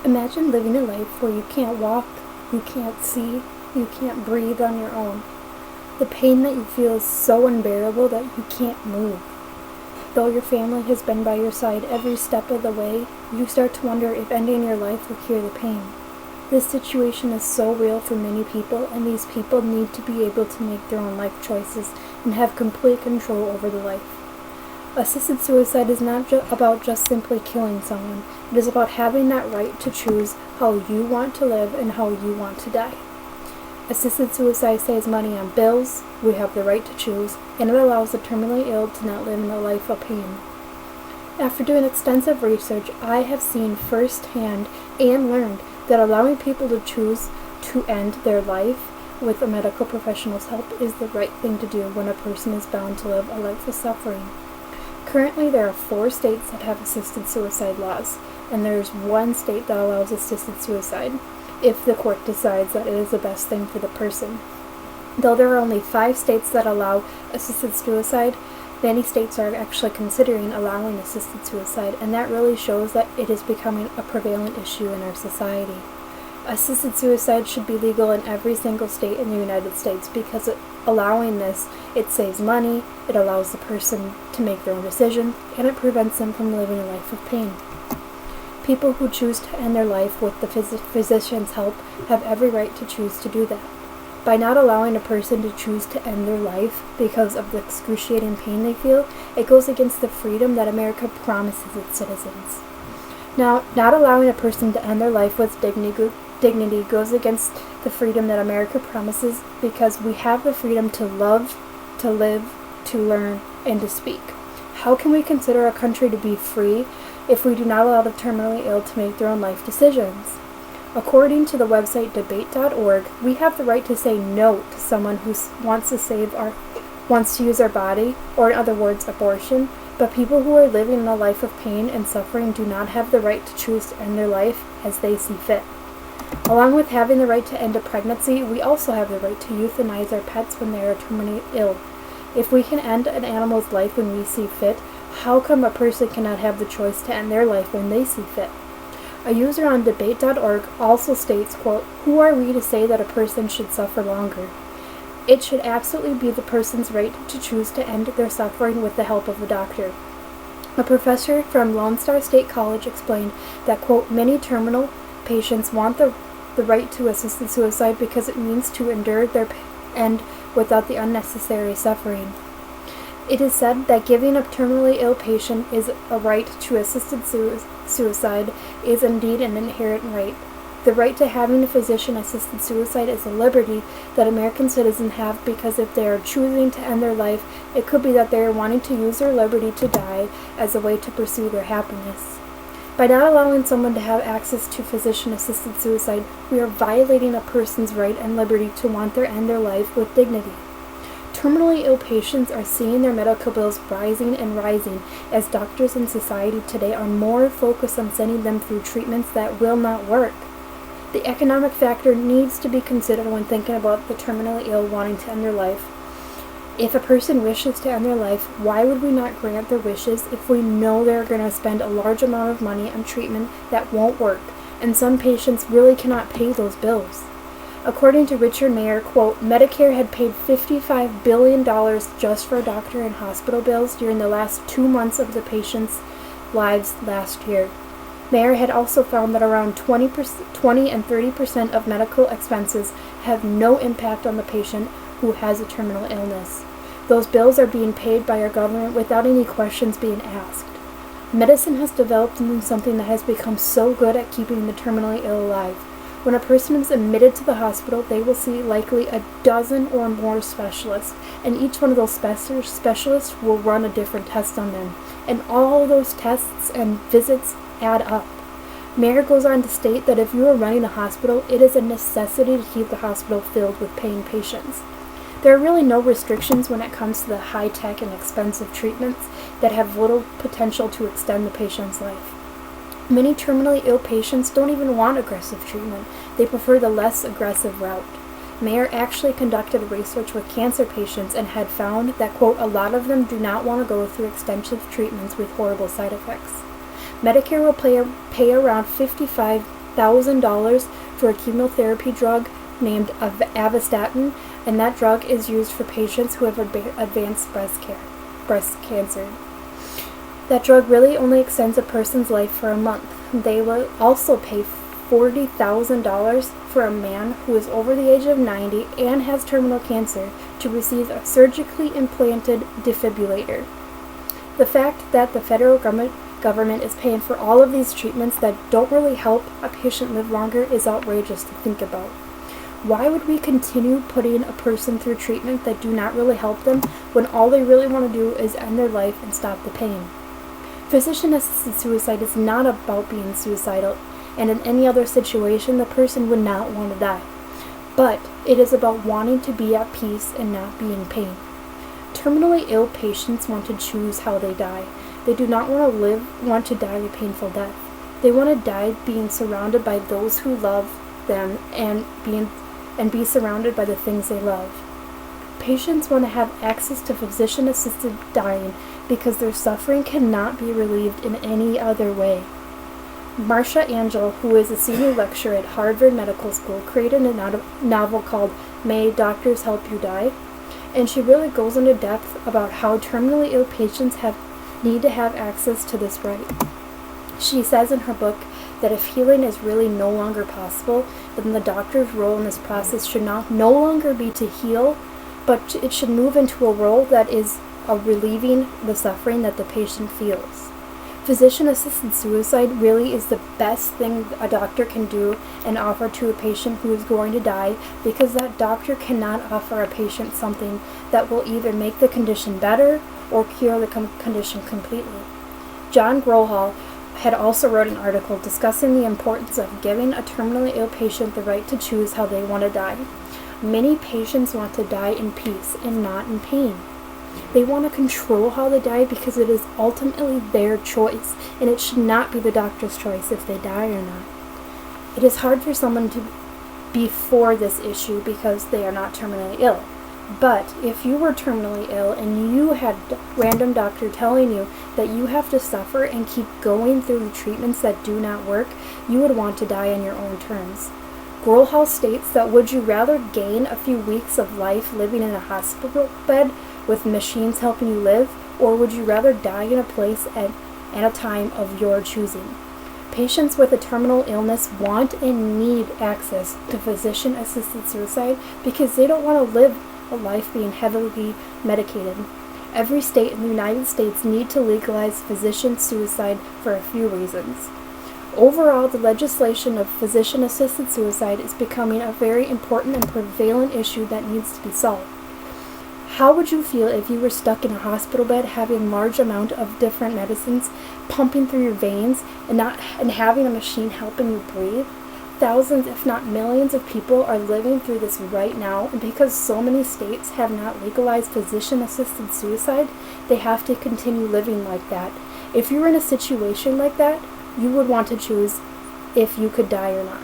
Imagine living a life where you can't walk, you can't see, you can't breathe on your own. The pain that you feel is so unbearable that you can't move. Though your family has been by your side every step of the way, you start to wonder if ending your life will cure the pain. This situation is so real for many people, and these people need to be able to make their own life choices and have complete control over their life. Assisted suicide is not about just simply killing someone. It is about having that right to choose how you want to live and how you want to die. Assisted suicide saves money on bills, we have the right to choose, and it allows the terminally ill to not live in a life of pain. After doing extensive research, I have seen firsthand and learned that allowing people to choose to end their life with a medical professional's help is the right thing to do when a person is bound to live a life of suffering. Currently, there are 4 states that have assisted suicide laws, and there is 1 state that allows assisted suicide, if the court decides that it is the best thing for the person. Though there are only 5 states that allow assisted suicide, many states are actually considering allowing assisted suicide, and that really shows that it is becoming a prevalent issue in our society. Assisted suicide should be legal in every single state in the United States because allowing this, it saves money, it allows the person to make their own decision, and it prevents them from living a life of pain. People who choose to end their life with the physician's help have every right to choose to do that. By not allowing a person to choose to end their life because of the excruciating pain they feel, it goes against the freedom that America promises its citizens. Now, not allowing a person to end their life with dignity goes against the freedom that America promises because we have the freedom to love, to live, to learn, and to speak. How can we consider a country to be free if we do not allow the terminally ill to make their own life decisions? According to the website debate.org, we have the right to say no to someone who wants to use our body, or in other words, abortion, but people who are living in a life of pain and suffering do not have the right to choose to end their life as they see fit. Along with having the right to end a pregnancy, we also have the right to euthanize our pets when they are terminally ill. If we can end an animal's life when we see fit, how come a person cannot have the choice to end their life when they see fit? A user on debate.org also states, quote, "Who are we to say that a person should suffer longer? It should absolutely be the person's right to choose to end their suffering with the help of a doctor." A professor from Lone Star State College explained that, quote, "Many terminal patients want the right to assisted suicide because it means to endure their end without the unnecessary suffering." It is said that giving a terminally ill patient is a right to assisted suicide is indeed an inherent right. The right to having a physician-assisted suicide is a liberty that American citizens have because if they are choosing to end their life, it could be that they are wanting to use their liberty to die as a way to pursue their happiness. By not allowing someone to have access to physician-assisted suicide, we are violating a person's right and liberty to want to end their life with dignity. Terminally ill patients are seeing their medical bills rising and rising as doctors in society today are more focused on sending them through treatments that will not work. The economic factor needs to be considered when thinking about the terminally ill wanting to end their life. If a person wishes to end their life, why would we not grant their wishes if we know they're going to spend a large amount of money on treatment that won't work, and some patients really cannot pay those bills? According to Richard Mayer, quote, "Medicare had paid $55 billion just for doctor and hospital bills during the last 2 months of the patients' lives last year." Mayer had also found that around 20 and 30% of medical expenses have no impact on the patient who has a terminal illness. Those bills are being paid by our government without any questions being asked. Medicine has developed into something that has become so good at keeping the terminally ill alive. When a person is admitted to the hospital, they will see likely a dozen or more specialists, and each one of those specialists will run a different test on them, and all those tests and visits add up. Mayer goes on to state that if you are running a hospital, it is a necessity to keep the hospital filled with paying patients. There are really no restrictions when it comes to the high-tech and expensive treatments that have little potential to extend the patient's life. Many terminally ill patients don't even want aggressive treatment. They prefer the less aggressive route. Mayer actually conducted research with cancer patients and had found that, quote, "A lot of them do not want to go through extensive treatments with horrible side effects." Medicare will pay around $55 $100,000 for a chemotherapy drug named Avastatin, and that drug is used for patients who have advanced breast cancer. That drug really only extends a person's life for a month. They will also pay $40,000 for a man who is over the age of 90 and has terminal cancer to receive a surgically implanted defibrillator. The fact that the federal government is paying for all of these treatments that don't really help a patient live longer is outrageous to think about. Why would we continue putting a person through treatment that do not really help them when all they really want to do is end their life and stop the pain? Physician-assisted suicide is not about being suicidal, and in any other situation the person would not want to die. But it is about wanting to be at peace and not be in pain. Terminally ill patients want to choose how they die. They do not want to die a painful death. They want to die being surrounded by those who love them and be surrounded by the things they love. Patients want to have access to physician-assisted dying because their suffering cannot be relieved in any other way. Marcia Angel, who is a senior lecturer at Harvard Medical School, created a novel called May Doctors Help You Die? And she really goes into depth about how terminally ill patients need to have access to this right. She says in her book that if healing is really no longer possible, then the doctor's role in this process should no longer be to heal, but it should move into a role that is relieving the suffering that the patient feels. Physician-assisted suicide really is the best thing a doctor can do and offer to a patient who is going to die, because that doctor cannot offer a patient something that will either make the condition better or cure the condition completely. John Grohol had also wrote an article discussing the importance of giving a terminally ill patient the right to choose how they want to die. Many patients want to die in peace and not in pain. They want to control how they die because it is ultimately their choice, and it should not be the doctor's choice if they die or not. It is hard for someone to be for this issue because they are not terminally ill. But if you were terminally ill and you had a random doctor telling you that you have to suffer and keep going through the treatments that do not work, you would want to die on your own terms. Grohol states that would you rather gain a few weeks of life living in a hospital bed with machines helping you live, or would you rather die in a place at a time of your choosing? Patients with a terminal illness want and need access to physician-assisted suicide because they don't want to live a life being heavily medicated. Every state in the United States need to legalize physician suicide for a few reasons. Overall, the legislation of physician-assisted suicide is becoming a very important and prevalent issue that needs to be solved. How would you feel if you were stuck in a hospital bed having a large amount of different medicines pumping through your veins and having a machine helping you breathe? Thousands, if not millions, of people are living through this right now, and because so many states have not legalized physician-assisted suicide, they have to continue living like that. If you were in a situation like that, you would want to choose if you could die or not.